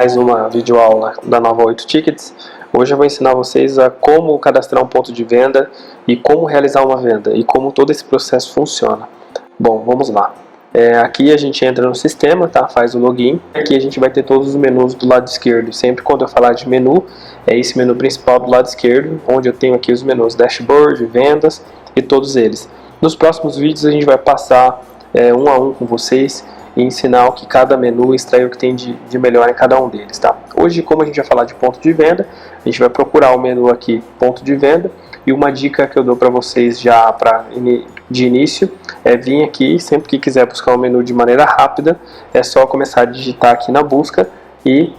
Mais uma videoaula da Nova 8 Tickets. Hoje eu vou ensinar vocês a como cadastrar um ponto de venda e como realizar uma venda e como todo esse processo funciona. Bom, vamos lá. Aqui a gente entra no sistema, tá? Faz o login. Aqui a gente vai ter todos os menus do lado esquerdo. Sempre quando eu falar de menu, é esse menu principal do lado esquerdo, onde eu tenho aqui os menus Dashboard, Vendas e todos eles. Nos próximos vídeos a gente vai passar um a um com vocês e ensinar o que cada menu, extrair o que tem de melhor em cada um deles, tá? Hoje, como a gente vai falar de ponto de venda, a gente vai procurar o menu aqui, ponto de venda, e uma dica que eu dou para vocês já de início é vir aqui, sempre que quiser buscar um menu de maneira rápida, é só começar a digitar aqui na busca e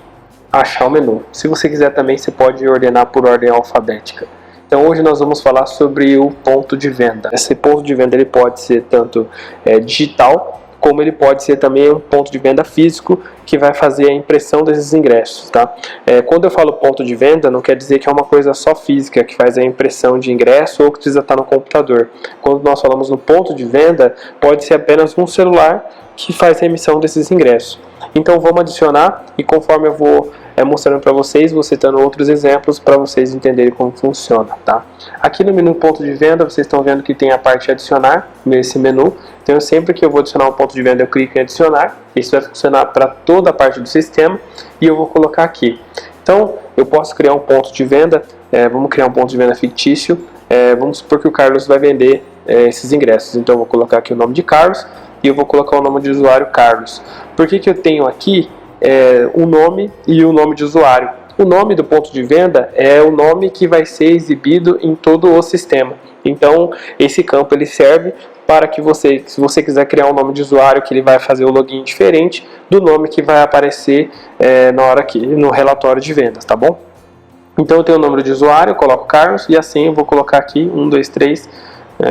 achar o menu. Se você quiser também, você pode ordenar por ordem alfabética. Então hoje nós vamos falar sobre o ponto de venda. Esse ponto de venda ele pode ser tanto digital, como ele pode ser também um ponto de venda físico que vai fazer a impressão desses ingressos, tá? Quando eu falo ponto de venda, não quer dizer que é uma coisa só física, que faz a impressão de ingresso ou que precisa estar no computador. Quando nós falamos no ponto de venda, pode ser apenas um celular que faz a emissão desses ingressos. Então vamos adicionar e conforme eu vou mostrando para vocês, vou citando outros exemplos para vocês entenderem como funciona, tá? Aqui no menu ponto de venda, vocês estão vendo que tem a parte de adicionar nesse menu. Então sempre que eu vou adicionar um ponto de venda, eu clico em adicionar. Isso vai funcionar para toda a parte do sistema e eu vou colocar aqui. Então eu posso criar um ponto de venda, vamos criar um ponto de venda fictício. Vamos supor que o Carlos vai vender esses ingressos. Então eu vou colocar aqui o nome de Carlos e eu vou colocar o nome de usuário Carlos. Por que eu tenho aqui o nome e o nome de usuário? O nome do ponto de venda é o nome que vai ser exibido em todo o sistema. Então esse campo ele serve para que você, se você quiser criar um nome de usuário, que ele vai fazer o login diferente do nome que vai aparecer na hora aqui no relatório de vendas, tá bom? Então eu tenho o nome de usuário, eu coloco Carlos e assim eu vou colocar aqui 1, 2, 3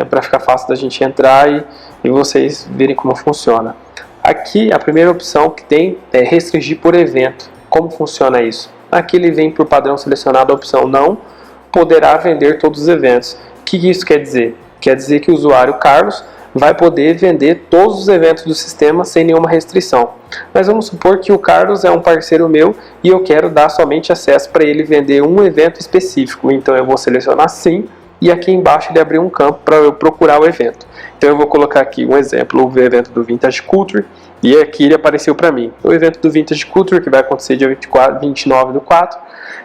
para ficar fácil da gente entrar e vocês verem como funciona. Aqui a primeira opção que tem é restringir por evento. Como funciona isso? Aqui ele vem por padrão selecionado a opção não poderá vender todos os eventos. O que isso quer dizer? Quer dizer que o usuário Carlos vai poder vender todos os eventos do sistema sem nenhuma restrição. Mas vamos supor que o Carlos é um parceiro meu e eu quero dar somente acesso para ele vender um evento específico. Então eu vou selecionar sim e aqui embaixo ele abriu um campo para eu procurar o evento. Então eu vou colocar aqui um exemplo, o evento do Vintage Culture, e aqui ele apareceu para mim. O evento do Vintage Culture, que vai acontecer dia 29 do 4,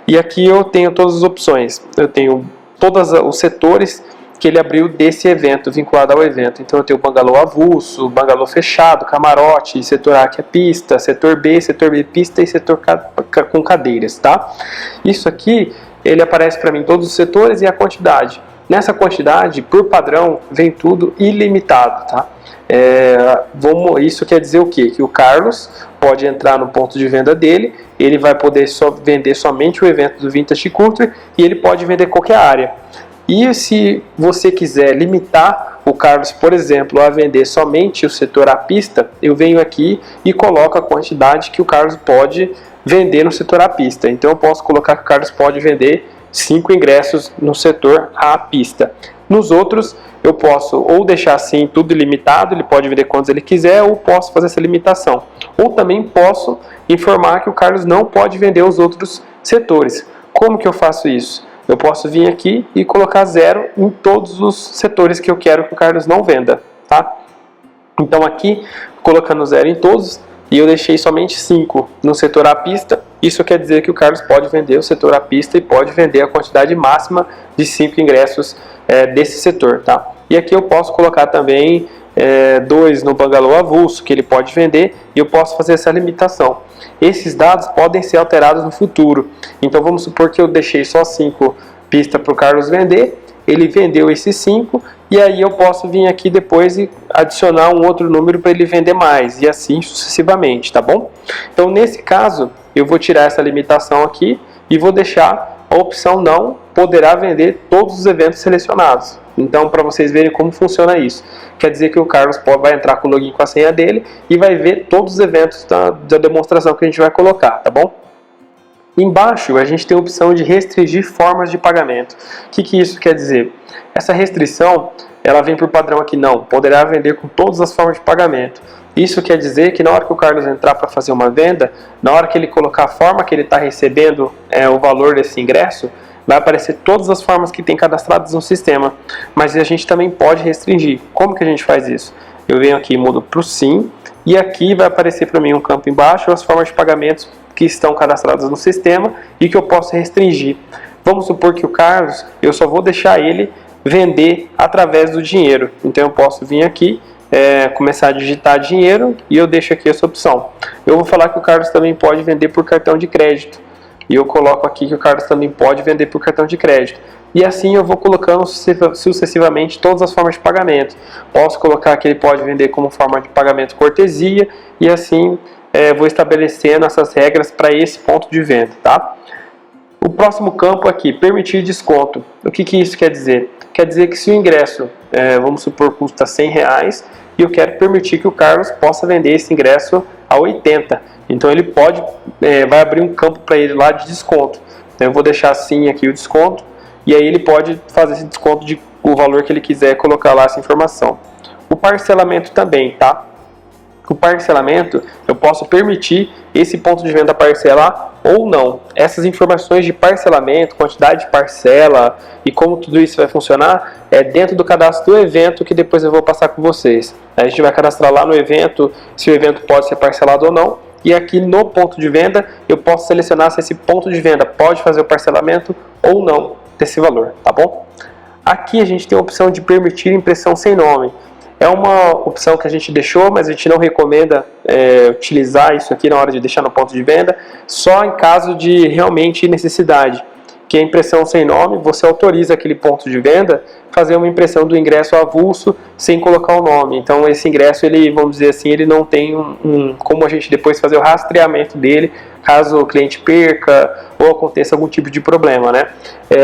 e aqui eu tenho todas as opções. Eu tenho todos os setores que ele abriu desse evento, vinculado ao evento. Então eu tenho o bangalô avulso, bangalô fechado, camarote, setor A que é pista, setor B pista e setor com cadeiras, tá? Isso aqui, ele aparece para mim todos os setores e a quantidade. Nessa quantidade, por padrão, vem tudo ilimitado, tá? Isso quer dizer o quê? Que o Carlos pode entrar no ponto de venda dele, ele vai poder vender somente o evento do Vintage Culture e ele pode vender qualquer área. E se você quiser limitar o Carlos, por exemplo, a vender somente o setor A pista, eu venho aqui e coloco a quantidade que o Carlos pode vender no setor A pista. Então eu posso colocar que o Carlos pode vender 5 ingressos no setor A pista. Nos outros eu posso ou deixar assim tudo ilimitado, ele pode vender quantos ele quiser, ou posso fazer essa limitação. Ou também posso informar que o Carlos não pode vender os outros setores. Como que eu faço isso? Eu posso vir aqui e colocar 0 em todos os setores que eu quero que o Carlos não venda, tá? Então aqui, colocando 0 em todos, e eu deixei somente 5 no setor A pista, isso quer dizer que o Carlos pode vender o setor A pista e pode vender a quantidade máxima de 5 ingressos desse setor, tá? E aqui eu posso colocar também 2 no bangalô avulso, que ele pode vender, e eu posso fazer essa limitação. Esses dados podem ser alterados no futuro. Então vamos supor que eu deixei só 5 pistas para o Carlos vender, ele vendeu esses 5, e aí eu posso vir aqui depois e adicionar um outro número para ele vender mais, e assim sucessivamente, tá bom? Então nesse caso, eu vou tirar essa limitação aqui e vou deixar a opção não poderá vender todos os eventos selecionados. Então, para vocês verem como funciona isso, quer dizer que o Carlos vai entrar com o login com a senha dele e vai ver todos os eventos da demonstração que a gente vai colocar, tá bom? Embaixo, a gente tem a opção de restringir formas de pagamento. O que isso quer dizer? Essa restrição ela vem por padrão aqui, não, poderá vender com todas as formas de pagamento. Isso quer dizer que na hora que o Carlos entrar para fazer uma venda, na hora que ele colocar a forma que ele está recebendo o valor desse ingresso, vai aparecer todas as formas que tem cadastradas no sistema. Mas a gente também pode restringir. Como que a gente faz isso? Eu venho aqui e mudo para o sim, e aqui vai aparecer para mim um campo embaixo, as formas de pagamentos que estão cadastradas no sistema e que eu posso restringir. Vamos supor que o Carlos, eu só vou deixar ele vender através do dinheiro. Então eu posso vir aqui, começar a digitar dinheiro e eu deixo aqui essa opção. Eu vou falar que o Carlos também pode vender por cartão de crédito. E eu coloco aqui que o Carlos também pode vender por cartão de crédito. E assim eu vou colocando sucessivamente todas as formas de pagamento. Posso colocar que ele pode vender como forma de pagamento cortesia e assim vou estabelecendo essas regras para esse ponto de venda, tá? O próximo campo aqui, permitir desconto. O que isso quer dizer? Quer dizer que se o ingresso, vamos supor, custa R$100 e eu quero permitir que o Carlos possa vender esse ingresso a 80. Então ele pode, vai abrir um campo para ele lá de desconto. Eu vou deixar assim aqui o desconto e aí ele pode fazer esse desconto de o valor que ele quiser, colocar lá essa informação. O parcelamento também, tá? O parcelamento, eu posso permitir esse ponto de venda parcelar ou não. Essas informações de parcelamento, quantidade de parcela e como tudo isso vai funcionar é dentro do cadastro do evento que depois eu vou passar com vocês. A gente vai cadastrar lá no evento se o evento pode ser parcelado ou não. E aqui no ponto de venda eu posso selecionar se esse ponto de venda pode fazer o parcelamento ou não desse valor, tá bom? Aqui a gente tem a opção de permitir impressão sem nome. É uma opção que a gente deixou, mas a gente não recomenda utilizar isso aqui na hora de deixar no ponto de venda, só em caso de realmente necessidade. Que a impressão sem nome, você autoriza aquele ponto de venda fazer uma impressão do ingresso avulso sem colocar o nome. Então esse ingresso, ele, vamos dizer assim, ele não tem como a gente depois fazer o rastreamento dele, caso o cliente perca ou aconteça algum tipo de problema, né?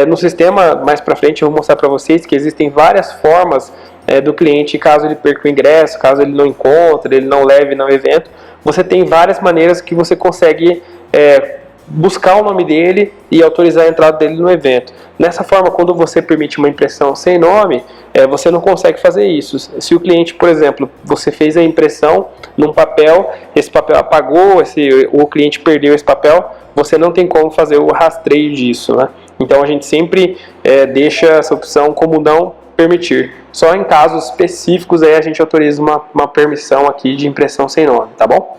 No sistema, mais para frente, eu vou mostrar para vocês que existem várias formas do cliente, caso ele perca o ingresso, caso ele não encontre, ele não leve no evento, você tem várias maneiras que você consegue buscar o nome dele e autorizar a entrada dele no evento. Nessa forma, quando você permite uma impressão sem nome, você não consegue fazer isso. Se o cliente, por exemplo, você fez a impressão num papel, esse papel apagou, o cliente perdeu esse papel, você não tem como fazer o rastreio disso, né? Então a gente sempre deixa essa opção como não permitir. Só em casos específicos aí a gente autoriza uma permissão aqui de impressão sem nome, tá bom?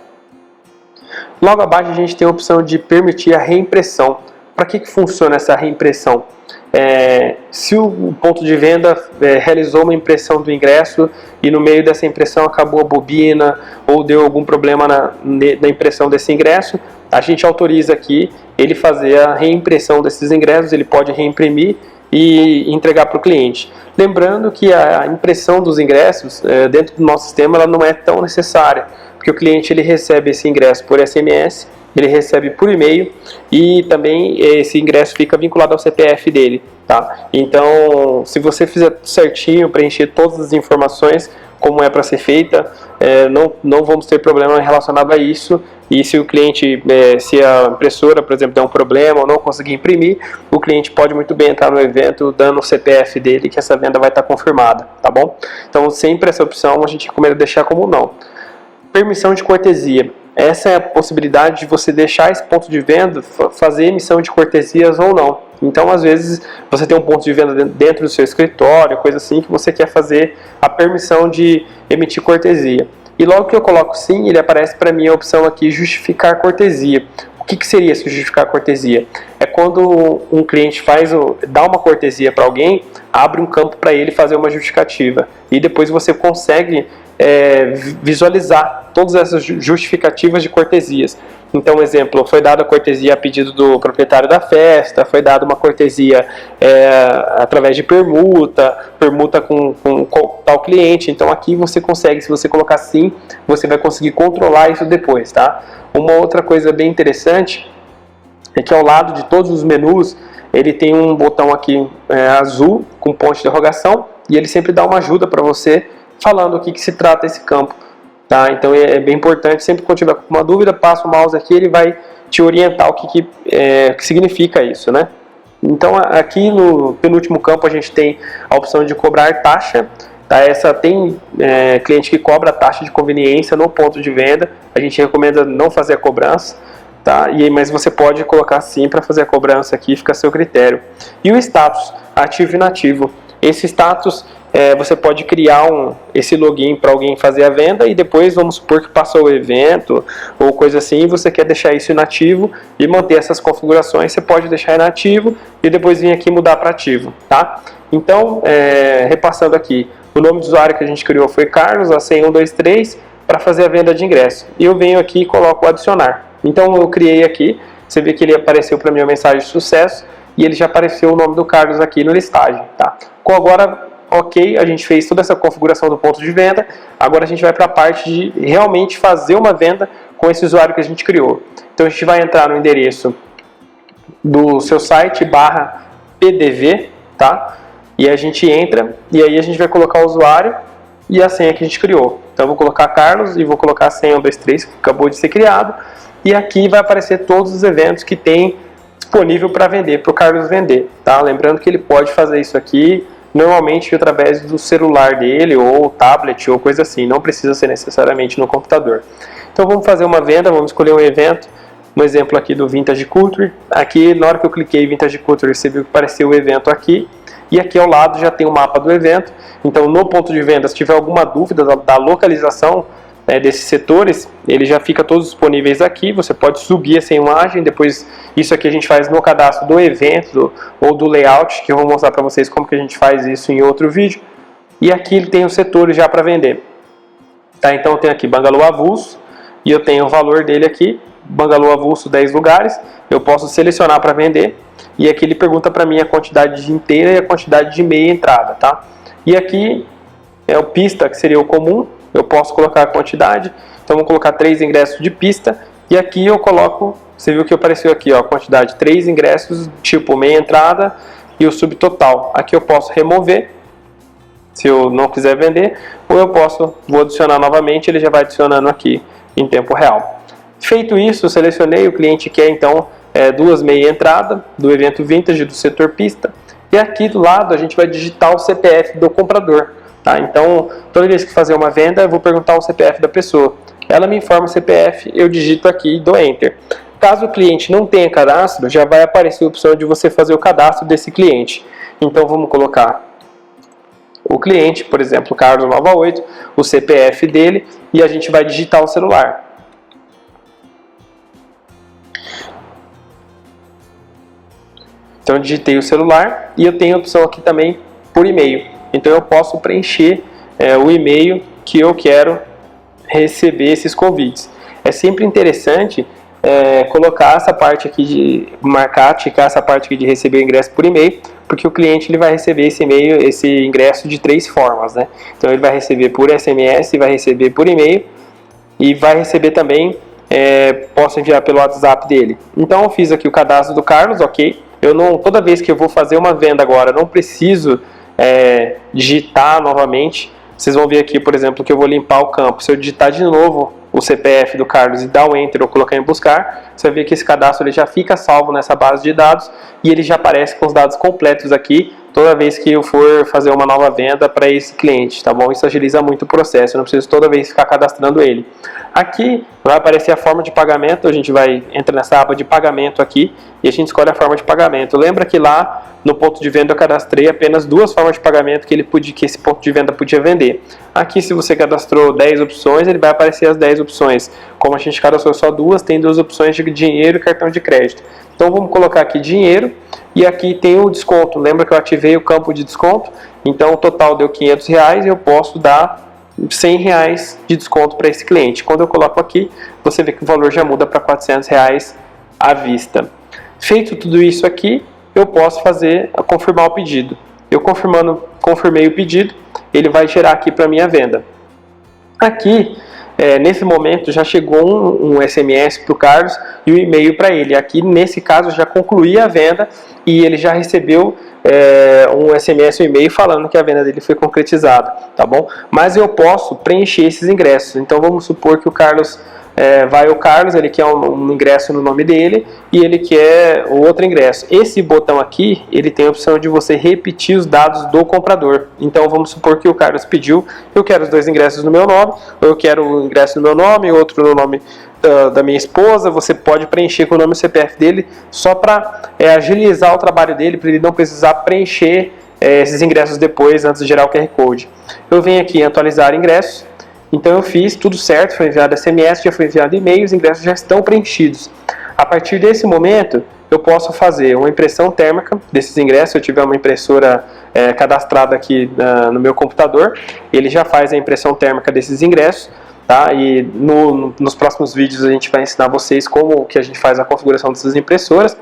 Logo abaixo a gente tem a opção de permitir a reimpressão. Para que funciona essa reimpressão? Se o ponto de venda realizou uma impressão do ingresso e no meio dessa impressão acabou a bobina ou deu algum problema na impressão desse ingresso, a gente autoriza aqui ele fazer a reimpressão desses ingressos, ele pode reimprimir e entregar para o cliente. Lembrando que a impressão dos ingressos dentro do nosso sistema ela não é tão necessária, porque o cliente ele recebe esse ingresso por SMS, ele recebe por e-mail e também esse ingresso fica vinculado ao CPF dele, tá? Então, se você fizer certinho, preencher todas as informações como é para ser feita, não vamos ter problema relacionado a isso. E se o cliente, se a impressora, por exemplo, der um problema ou não conseguir imprimir, o cliente pode muito bem entrar no evento dando o CPF dele, que essa venda vai estar confirmada, tá bom? Então, sempre essa opção a gente recomenda deixar como não. Permissão de cortesia. Essa é a possibilidade de você deixar esse ponto de venda fazer emissão de cortesias ou não. Então, às vezes, você tem um ponto de venda dentro do seu escritório, coisa assim, que você quer fazer a permissão de emitir cortesia. E logo que eu coloco sim, ele aparece para mim a opção aqui, justificar cortesia. O que seria justificar cortesia? É quando um cliente dá uma cortesia para alguém, abre um campo para ele fazer uma justificativa. E depois você consegue visualizar todas essas justificativas de cortesias. Então, exemplo, foi dada cortesia a pedido do proprietário da festa, foi dada uma cortesia através de permuta com tal cliente. Então aqui você consegue, se você colocar sim, você vai conseguir controlar isso depois, tá? Uma outra coisa bem interessante é que ao lado de todos os menus, ele tem um botão aqui azul com ponto de interrogação e ele sempre dá uma ajuda para você falando o que se trata esse campo. Tá? Então é bem importante, sempre quando tiver com uma dúvida, passa o mouse aqui, ele vai te orientar o que significa isso, né? Então aqui no penúltimo campo a gente tem a opção de cobrar taxa. Tá? Tem cliente que cobra a taxa de conveniência no ponto de venda, a gente recomenda não fazer a cobrança, tá? Mas você pode colocar sim para fazer a cobrança aqui, fica a seu critério. E o status, ativo e inativo. Esse status, você pode criar esse login para alguém fazer a venda e depois, vamos supor que passou o evento ou coisa assim, você quer deixar isso inativo e manter essas configurações, você pode deixar inativo e depois vir aqui mudar para ativo, tá? Então, repassando aqui, o nome do usuário que a gente criou foi Carlos, a senha 123, para fazer a venda de ingresso. E eu venho aqui e coloco o adicionar. Então eu criei aqui, você vê que ele apareceu para mim a mensagem de sucesso e ele já apareceu o nome do Carlos aqui no listagem, tá? Com agora, ok, a gente fez toda essa configuração do ponto de venda, agora a gente vai para a parte de realmente fazer uma venda com esse usuário que a gente criou. Então a gente vai entrar no endereço do seu site /pdv, tá? E a gente entra e aí a gente vai colocar o usuário e a senha que a gente criou. Então eu vou colocar Carlos e vou colocar a senha 123 que acabou de ser criado. E aqui vai aparecer todos os eventos que tem disponível para vender, para o Carlos vender, tá? Lembrando que ele pode fazer isso aqui normalmente através do celular dele ou tablet ou coisa assim, não precisa ser necessariamente no computador. Então vamos fazer uma venda, vamos escolher um evento, um exemplo aqui do Vintage Culture. Aqui na hora que eu cliquei em Vintage Culture, você viu que apareceu o evento aqui e aqui ao lado já tem o mapa do evento. Então no ponto de venda, se tiver alguma dúvida da localização desses setores, ele já fica todos disponíveis aqui, você pode subir essa imagem, depois isso aqui a gente faz no cadastro do evento ou do layout, que eu vou mostrar para vocês como que a gente faz isso em outro vídeo. E aqui ele tem os setores já para vender, tá? Então eu tenho aqui Bangalô avulso e eu tenho o valor dele aqui, Bangalô avulso 10 lugares, eu posso selecionar para vender e aqui ele pergunta para mim a quantidade de inteira e a quantidade de meia entrada, tá? E aqui é o pista, que seria o comum, eu posso colocar a quantidade, então vou colocar 3 ingressos de pista, e aqui eu coloco, você viu que apareceu aqui, ó, a quantidade, 3 ingressos, tipo meia entrada e o subtotal. Aqui eu posso remover, se eu não quiser vender, ou eu vou adicionar novamente, ele já vai adicionando aqui em tempo real. Feito isso, eu selecionei, o cliente quer então 2 meia entrada do evento Vintage do setor pista, e aqui do lado a gente vai digitar o CPF do comprador. Tá? Então, toda vez que fazer uma venda, eu vou perguntar o CPF da pessoa. Ela me informa o CPF, eu digito aqui e dou Enter. Caso o cliente não tenha cadastro, já vai aparecer a opção de você fazer o cadastro desse cliente. Então, vamos colocar o cliente, por exemplo, Carlos 98, o CPF dele, e a gente vai digitar o celular. Então, eu digitei o celular e eu tenho a opção aqui também por e-mail. Então eu posso preencher o e-mail que eu quero receber esses convites. É sempre interessante colocar essa parte aqui de marcar, ticar essa parte aqui de receber o ingresso por e-mail, porque o cliente ele vai receber esse e-mail, esse ingresso de 3 formas, né? Então ele vai receber por SMS, vai receber por e-mail e vai receber também, posso enviar pelo WhatsApp dele. Então eu fiz aqui o cadastro do Carlos, ok? Toda vez que eu vou fazer uma venda agora, eu não preciso digitar novamente. Vocês vão ver aqui, por exemplo, que eu vou limpar o campo. Se eu digitar de novo o CPF do Carlos e dar o Enter ou colocar em buscar, você vai ver que esse cadastro ele já fica salvo nessa base de dados e ele já aparece com os dados completos aqui toda vez que eu for fazer uma nova venda para esse cliente, tá bom? Isso agiliza muito o processo, eu não preciso toda vez ficar cadastrando ele. Aqui vai aparecer a forma de pagamento, a gente vai entrar nessa aba de pagamento aqui e a gente escolhe a forma de pagamento. Lembra que lá no ponto de venda eu cadastrei apenas 2 formas de pagamento que esse ponto de venda podia vender. Aqui, se você cadastrou 10 opções, ele vai aparecer as 10 opções. Como a gente cadastrou só 2, tem 2 opções de dinheiro e cartão de crédito. Então vamos colocar aqui dinheiro e aqui tem o desconto. Lembra que eu ativei o campo de desconto? Então o total deu R$500 e eu posso dar R$100 de desconto para esse cliente. Quando eu coloco aqui, você vê que o valor já muda para R$400 à vista. Feito tudo isso aqui, eu posso confirmar o pedido. Eu confirmei o pedido, ele vai gerar aqui para minha venda. Aqui, nesse momento, já chegou um SMS para o Carlos e um e-mail para ele. Aqui, nesse caso, já concluí a venda e ele já recebeu um SMS e um e-mail falando que a venda dele foi concretizada, tá bom? Mas eu posso preencher esses ingressos. Então, vamos supor que o Carlos vai o Carlos, ele quer um ingresso no nome dele e ele quer o outro ingresso. Esse botão aqui, ele tem a opção de você repetir os dados do comprador. Então vamos supor que o Carlos pediu, eu quero os 2 ingressos no meu nome, ou eu quero o ingresso no meu nome, outro no nome da minha esposa. Você pode preencher com o nome e o CPF dele, só para agilizar o trabalho dele, para ele não precisar preencher esses ingressos depois, antes de gerar o QR Code. Eu venho aqui em atualizar ingressos. Então eu fiz tudo certo, foi enviado SMS, já foi enviado e-mail, os ingressos já estão preenchidos. A partir desse momento, eu posso fazer uma impressão térmica desses ingressos. Se eu tiver uma impressora cadastrada aqui no meu computador, ele já faz a impressão térmica desses ingressos. Tá? E nos próximos vídeos a gente vai ensinar vocês como que a gente faz a configuração dessas impressoras.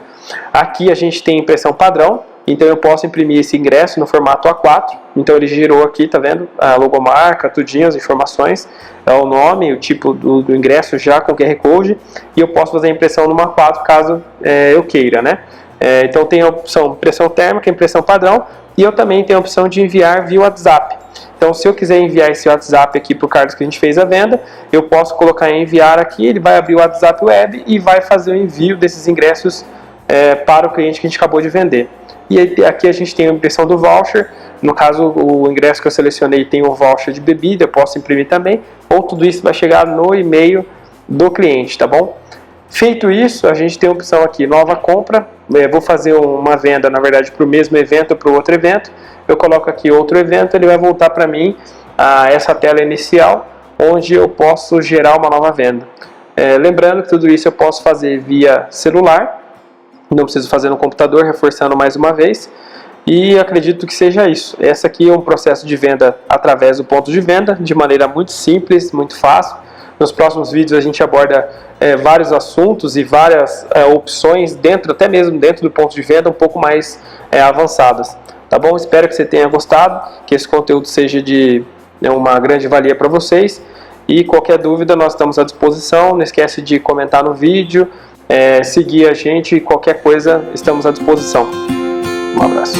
Aqui a gente tem impressão padrão. Então eu posso imprimir esse ingresso no formato A4, então ele girou aqui, tá vendo? A logomarca, tudinho, as informações, o nome, o tipo do ingresso já com QR Code, e eu posso fazer a impressão no A4 caso eu queira, né? Então tem a opção impressão térmica, impressão padrão, e eu também tenho a opção de enviar via WhatsApp. Então se eu quiser enviar esse WhatsApp aqui para o Carlos que a gente fez a venda, eu posso colocar em enviar aqui, ele vai abrir o WhatsApp web e vai fazer o envio desses ingressos para o cliente que a gente acabou de vender. E aqui a gente tem a impressão do voucher. No caso, o ingresso que eu selecionei tem um voucher de bebida, eu posso imprimir também. Ou tudo isso vai chegar no e-mail do cliente, tá bom? Feito isso, a gente tem a opção aqui, nova compra. Vou fazer uma venda, na verdade, para o mesmo evento ou para o outro evento. Eu coloco aqui outro evento, ele vai voltar para mim essa tela inicial, onde eu posso gerar uma nova venda. Lembrando que tudo isso eu posso fazer via celular. Não preciso fazer no computador, reforçando mais uma vez. E acredito que seja isso. Essa aqui é um processo de venda através do ponto de venda, de maneira muito simples, muito fácil. Nos próximos vídeos a gente aborda vários assuntos e várias opções, até mesmo dentro do ponto de venda, um pouco mais avançadas. Tá bom? Espero que você tenha gostado, que esse conteúdo seja de uma grande valia para vocês. E qualquer dúvida nós estamos à disposição. Não esquece de comentar no vídeo, seguir a gente, qualquer coisa estamos à disposição. Um abraço.